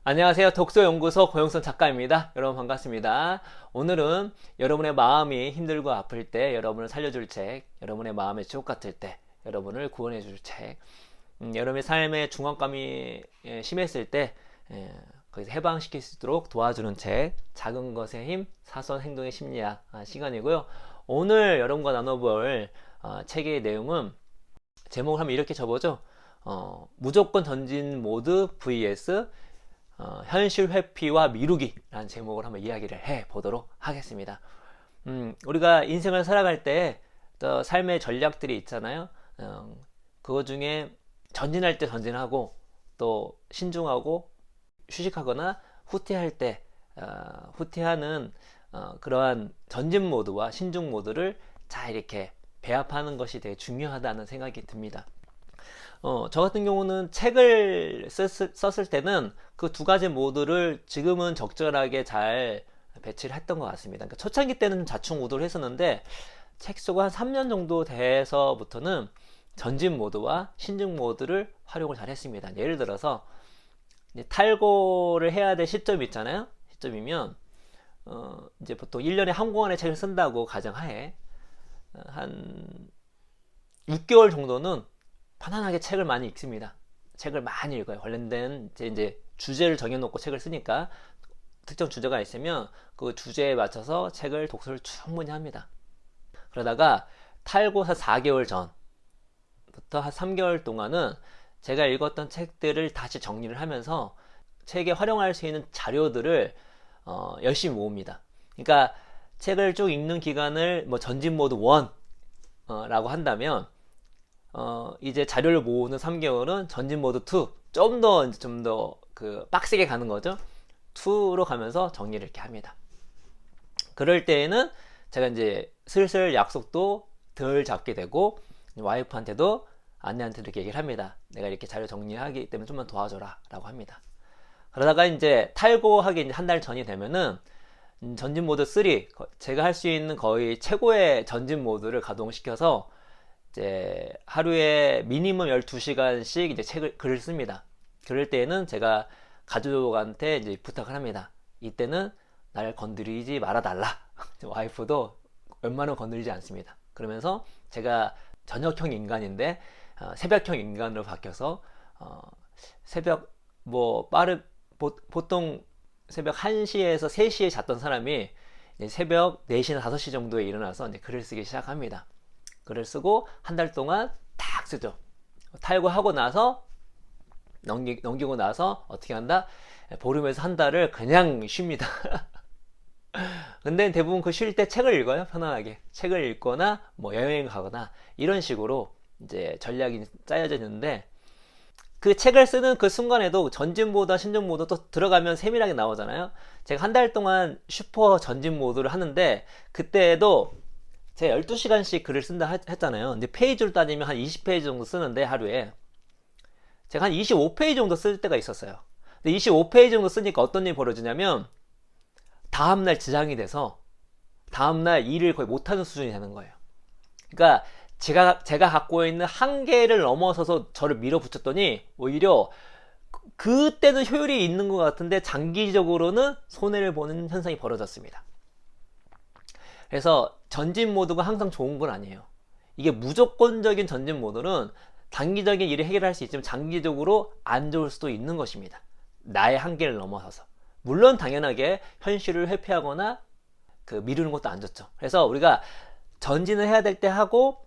안녕하세요. 독서연구소 고영선 작가입니다. 여러분 반갑습니다. 오늘은 여러분의 마음이 힘들고 아플 때 여러분을 살려줄 책, 여러분의 마음의 지옥 같을 때 여러분을 구원해줄 책, 여러분의 삶의 중압감이 심했을 때 거기서 해방시킬 수 있도록 도와주는 책, 작은 것의 힘, 사소한 행동의 심리학 시간이고요. 오늘 여러분과 나눠볼 책의 내용은 제목을 한번 이렇게 접어죠. 무조건 전진 모드 vs 현실 회피와 미루기라는 제목을 한번 이야기를 해 보도록 하겠습니다. 우리가 인생을 살아갈 때 또 삶의 전략들이 있잖아요. 그거 중에 전진할 때 전진하고 또 신중하고 휴식하거나 후퇴할 때 후퇴하는 그러한 전진 모드와 신중 모드를 잘 이렇게 배합하는 것이 되게 중요하다는 생각이 듭니다. 저 같은 경우는 책을 썼을 때는 그 두 가지 모드를 지금은 적절하게 잘 배치를 했던 것 같습니다. 그러니까 초창기 때는 자충 우도를 했었는데 책 쓰고 한 3년 정도 돼서부터는 전진 모드와 신중 모드를 활용을 잘 했습니다. 예를 들어서 이제 탈고를 해야 될 시점이 있잖아요. 시점이면 이제 보통 1년에 한 권의 책을 쓴다고 가정하에 한 6개월 정도는 편안하게 책을 많이 읽습니다. 책을 많이 읽어요. 관련된 이제 주제를 정해놓고 책을 쓰니까 특정 주제가 있으면 그 주제에 맞춰서 책을 독서를 충분히 합니다. 그러다가 탈고사 4개월 전부터 한 3개월 동안은 제가 읽었던 책들을 다시 정리를 하면서 책에 활용할 수 있는 자료들을 열심히 모읍니다. 그러니까 책을 쭉 읽는 기간을 뭐 전진 모드 1 라고 한다면 이제 자료를 모으는 3개월은 전진 모드 2, 좀 더 빡세게 가는 거죠. 2로 가면서 정리를 이렇게 합니다. 그럴 때에는 제가 이제 슬슬 약속도 덜 잡게 되고 와이프한테도 아내한테도 이렇게 얘기를 합니다. 내가 이렇게 자료 정리하기 때문에 좀만 도와줘라 라고 합니다. 그러다가 이제 탈고하기 이제 한 달 전이 되면은 전진 모드 3, 제가 할 수 있는 거의 최고의 전진 모드를 가동시켜서 이제 하루에 미니멈 12시간씩 이제 글을 씁니다. 그럴 때에는 제가 가족한테 이제 부탁을 합니다. 이때는 날 건드리지 말아달라. 와이프도 웬만하면 건드리지 않습니다. 그러면서 제가 저녁형 인간인데 새벽형 인간으로 바뀌어서 새벽 보통 새벽 1시에서 3시에 잤던 사람이 새벽 4시나 5시 정도에 일어나서 이제 글을 쓰기 시작합니다. 글을 쓰고 한 달 동안 딱 쓰죠. 탈고하고 나서 넘기고 나서 어떻게 한다? 보름에서 한 달을 그냥 쉽니다. 근데 대부분 그 쉴 때 책을 읽어요. 편안하게 책을 읽거나 뭐 여행을 가거나 이런 식으로 이제 전략이 짜여져 있는데 그 책을 쓰는 그 순간에도 전진 모드와 신중 모드 또 들어가면 세밀하게 나오잖아요. 제가 한 달 동안 슈퍼 전진 모드를 하는데 그때도 제가 12시간씩 글을 쓴다 했잖아요. 근데 페이지로 따지면 한 20페이지 정도 쓰는데 하루에 제가 한 25페이지 정도 쓸 때가 있었어요. 근데 25페이지 정도 쓰니까 어떤 일이 벌어지냐면 다음날 지장이 돼서 다음날 일을 거의 못하는 수준이 되는 거예요. 그러니까 제가 갖고 있는 한계를 넘어서서 저를 밀어붙였더니 오히려 그때는 효율이 있는 것 같은데 장기적으로는 손해를 보는 현상이 벌어졌습니다. 그래서 전진 모드가 항상 좋은 건 아니에요. 이게 무조건적인 전진 모드는 단기적인 일을 해결할 수 있지만 장기적으로 안 좋을 수도 있는 것입니다. 나의 한계를 넘어서서. 물론 당연하게 현실을 회피하거나 미루는 것도 안 좋죠. 그래서 우리가 전진을 해야 될 때 하고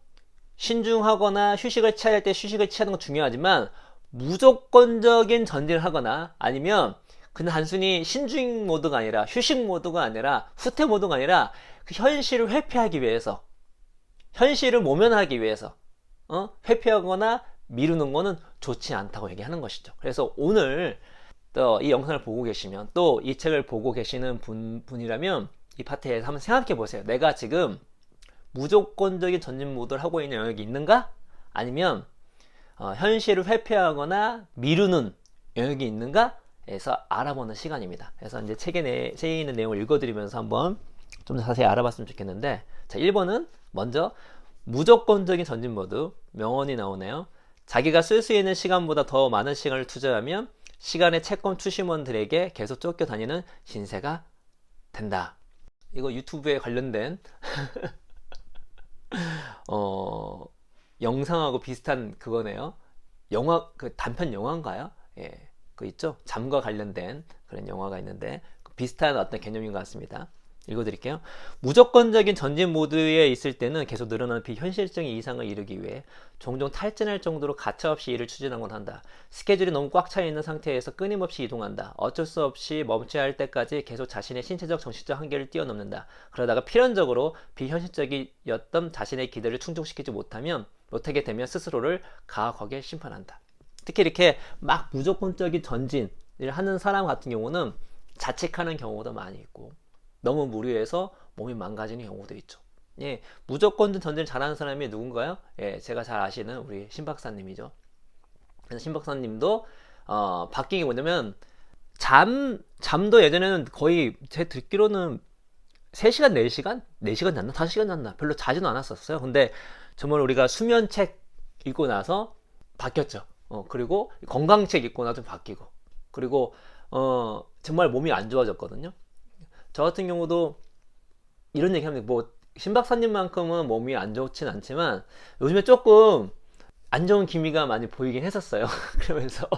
신중하거나 휴식을 취해야 될 때 휴식을 취하는 건 중요하지만 무조건적인 전진을 하거나 아니면 그냥 단순히 신중 모드가 아니라 휴식 모드가 아니라 후퇴 모드가 아니라 그 현실을 회피하기 위해서 현실을 모면하기 위해서 회피하거나 미루는 거는 좋지 않다고 얘기하는 것이죠. 그래서 오늘 또 이 영상을 보고 계시면 또 이 책을 보고 계시는 분이라면 이 파트에서 한번 생각해 보세요. 내가 지금 무조건적인 전진 모드를 하고 있는 영역이 있는가? 아니면 현실을 회피하거나 미루는 영역이 있는가? 에서 알아보는 시간입니다. 그래서 이제 책에 있는 내용을 읽어드리면서 한번 좀 더 자세히 알아봤으면 좋겠는데, 자, 1번은 먼저 무조건적인 전진 모드 명언이 나오네요. 자기가 쓸 수 있는 시간보다 더 많은 시간을 투자하면 시간의 채권 투심원들에게 계속 쫓겨다니는 신세가 된다. 이거 유튜브에 관련된 영상하고 비슷한 그거네요. 영화, 그 단편 영화인가요? 예, 그 있죠? 잠과 관련된 그런 영화가 있는데 비슷한 어떤 개념인 것 같습니다. 읽어드릴게요. 무조건적인 전진 모드에 있을 때는 계속 늘어나는 비현실적인 이상을 이루기 위해 종종 탈진할 정도로 가차없이 일을 추진하곤 한다. 스케줄이 너무 꽉 차 있는 상태에서 끊임없이 이동한다. 어쩔 수 없이 멈춰야 할 때까지 계속 자신의 신체적 정신적 한계를 뛰어넘는다. 그러다가 필연적으로 비현실적이었던 자신의 기대를 충족시키지 못하게 되면 스스로를 가혹하게 심판한다. 특히 이렇게 막 무조건적인 전진을 하는 사람 같은 경우는 자책하는 경우도 많이 있고 너무 무리해서 몸이 망가지는 경우도 있죠. 예, 무조건 전진을 잘하는 사람이 누군가요? 예, 제가 잘 아시는 우리 신 박사님이죠. 그래서 신 박사님도 바뀐 게 뭐냐면 잠도 예전에는 거의 제 듣기로는 3시간, 4시간? 4시간 잤나? 5시간 잤나? 별로 자지는 않았었어요. 근데 정말 우리가 수면책 읽고 나서 바뀌었죠. 그리고 건강책 읽고 나서 좀 바뀌고 그리고 정말 몸이 안 좋아졌거든요. 저 같은 경우도 이런 얘기 합니다. 뭐 신박사님만큼은 몸이 안 좋진 않지만 요즘에 조금 안 좋은 기미가 많이 보이긴 했었어요. 그러면서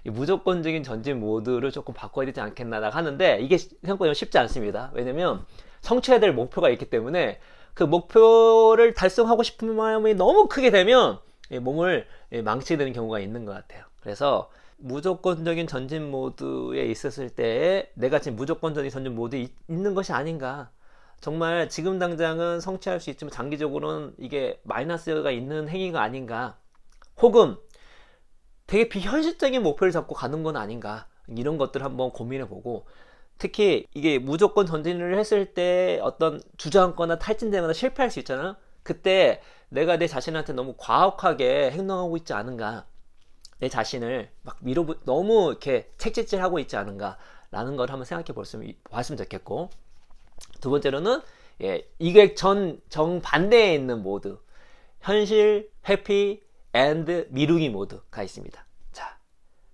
이 무조건적인 전진 모드를 조금 바꿔야 되지 않겠나 하는데 이게 생각보다 쉽지 않습니다. 왜냐면 성취해야 될 목표가 있기 때문에 그 목표를 달성하고 싶은 마음이 너무 크게 되면 몸을 망치게 되는 경우가 있는 것 같아요. 그래서 무조건적인 전진 모드에 있었을 때에 내가 지금 무조건적인 전진 모드에 있는 것이 아닌가. 정말 지금 당장은 성취할 수 있지만 장기적으로는 이게 마이너스가 있는 행위가 아닌가. 혹은 되게 비현실적인 목표를 잡고 가는 건 아닌가. 이런 것들을 한번 고민해 보고 특히 이게 무조건 전진을 했을 때 어떤 주저앉거나 탈진되거나 실패할 수 있잖아요. 그때 내가 내 자신한테 너무 과혹하게 행동하고 있지 않은가. 내 자신을 막 너무 이렇게 책짓질하고 있지 않은가 라는 걸 한번 생각해 봤으면 좋겠고 두 번째로는 이게 정반대에 있는 모드 현실, 회피, 앤드 미루기 모드가 있습니다. 자,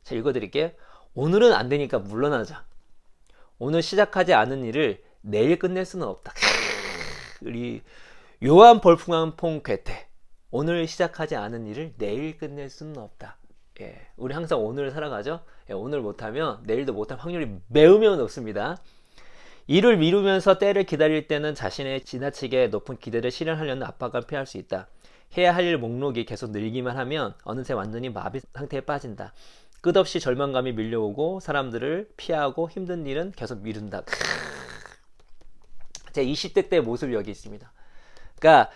제가 읽어드릴게요. 오늘은 안 되니까 물러나자. 오늘 시작하지 않은 일을 내일 끝낼 수는 없다. 우리 요한 볼프강 괴테 오늘 시작하지 않은 일을 내일 끝낼 수는 없다. 우리 항상 오늘을 살아가죠. 오늘 못하면 내일도 못할 확률이 매우 높습니다. 일을 미루면서 때를 기다릴 때는 자신의 지나치게 높은 기대를 실현하려는 압박감을 피할 수 있다. 해야 할 일 목록이 계속 늘기만 하면 어느새 완전히 마비 상태에 빠진다. 끝없이 절망감이 밀려오고 사람들을 피하고 힘든 일은 계속 미룬다. 제 20대 때 모습이 여기 있습니다. 그러니까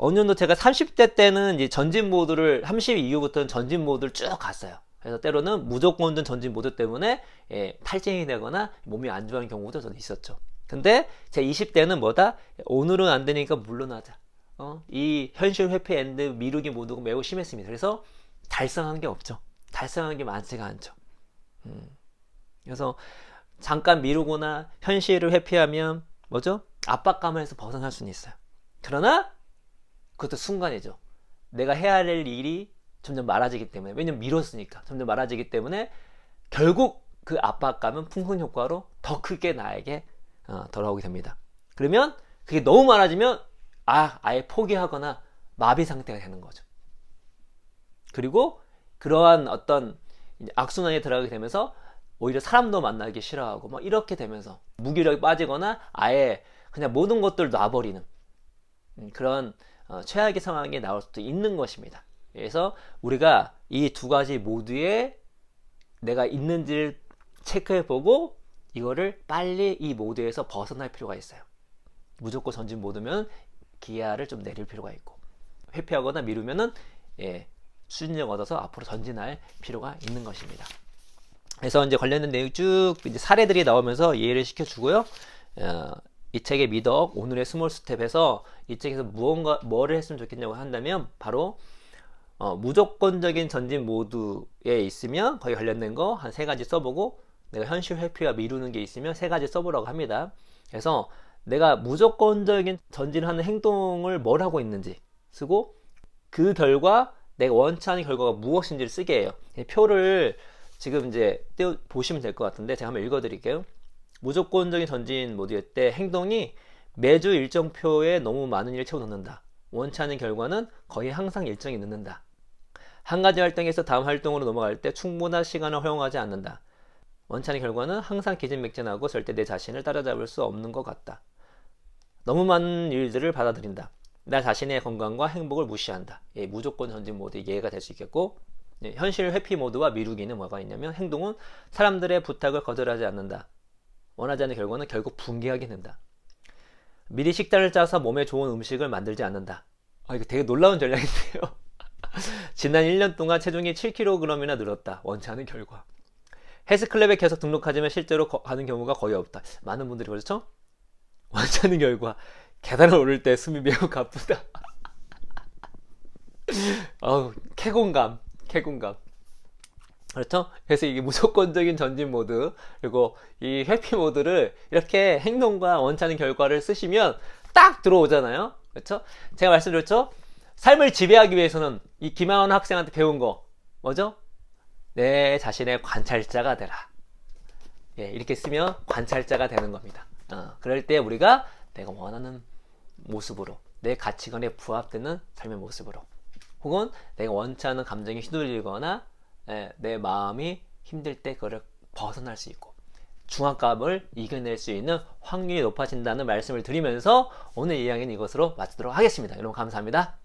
어느 정도 제가 30대 때는 이제 전진 모드를 30 이후부터는 전진 모드를 쭉 갔어요. 그래서 때로는 무조건 전진 모드 때문에 탈진이 되거나 몸이 안 좋아하는 경우도 저도 있었죠. 근데 제 20대는 뭐다? 오늘은 안 되니까 물러나자. 이 현실 회피 앤드 미루기 모드가 매우 심했습니다. 그래서 달성한 게 없죠. 달성한 게 많지가 않죠. 그래서 잠깐 미루거나 현실을 회피하면 뭐죠? 압박감에서 벗어날 수는 있어요. 그러나 그것도 순간이죠. 내가 해야 할 일이 점점 많아지기 때문에 왜냐면 미뤘으니까 점점 많아지기 때문에 결국 그 압박감은 풍선 효과로 더 크게 나에게 돌아오게 됩니다. 그러면 그게 너무 많아지면 아예 포기하거나 마비 상태가 되는 거죠. 그리고 그러한 어떤 악순환에 들어가게 되면서 오히려 사람도 만나기 싫어하고 막 이렇게 되면서 무기력이 빠지거나 아예 그냥 모든 것들을 놔버리는 그런 최악의 상황이 나올 수도 있는 것입니다. 그래서 우리가 이 두 가지 모두에 내가 있는지를 체크해보고 이거를 빨리 이 모드에서 벗어날 필요가 있어요. 무조건 전진 모드면 기아를 좀 내릴 필요가 있고 회피하거나 미루면은 수준력 얻어서 앞으로 전진할 필요가 있는 것입니다. 그래서 이제 관련된 내용 쭉 이제 사례들이 나오면서 이해를 시켜주고요. 이 책의 미덕 오늘의 스몰 스텝에서 이 책에서 뭐를 했으면 좋겠냐고 한다면 바로 무조건적인 전진 모드에 있으면 거기 관련된 거 한 3가지 써보고 내가 현실 회피와 미루는 게 있으면 3가지 써보라고 합니다. 그래서 내가 무조건적인 전진하는 행동을 뭘 하고 있는지 쓰고 그 결과 내가 원치 않은 결과가 무엇인지를 쓰게 해요. 표를 지금 이제 보시면 될 것 같은데 제가 한번 읽어드릴게요. 무조건적인 전진 모드일 때 행동이 매주 일정표에 너무 많은 일을 채워 넣는다. 원치 않는 결과는 거의 항상 일정이 늦는다. 한 가지 활동에서 다음 활동으로 넘어갈 때 충분한 시간을 허용하지 않는다. 원치 않는 결과는 항상 기진맥진하고 절대 내 자신을 따라잡을 수 없는 것 같다. 너무 많은 일들을 받아들인다. 나 자신의 건강과 행복을 무시한다. 예, 무조건 전진 모드 이해가 될 수 있겠고, 예, 현실 회피 모드와 미루기는 뭐가 있냐면 행동은 사람들의 부탁을 거절하지 않는다. 원하지 않는 결과는 결국 붕괴하게 된다. 미리 식단을 짜서 몸에 좋은 음식을 만들지 않는다. 이거 되게 놀라운 전략인데요. 지난 1년 동안 체중이 7kg이나 늘었다. 원치 않은 결과. 헬스클럽에 계속 등록하지만 실제로 가는 경우가 거의 없다. 많은 분들이 그렇죠? 원치 않는 결과. 계단을 오를 때 숨이 매우 가쁘다. 쾌공감. 그렇죠? 그래서 이게 무조건적인 전진 모드, 그리고 이 회피 모드를 이렇게 행동과 원치 않는 결과를 쓰시면 딱 들어오잖아요. 그렇죠? 제가 말씀드렸죠? 삶을 지배하기 위해서는 이 김하원 학생한테 배운 거 뭐죠? 내 자신의 관찰자가 되라. 예, 이렇게 쓰면 관찰자가 되는 겁니다. 그럴 때 우리가 내가 원하는 모습으로, 내 가치관에 부합되는 삶의 모습으로, 혹은 내가 원치 않는 감정에 휘둘리거나 내 마음이 힘들 때 그걸 벗어날 수 있고 중압감을 이겨낼 수 있는 확률이 높아진다는 말씀을 드리면서 오늘 이야기는 이것으로 마치도록 하겠습니다. 여러분 감사합니다.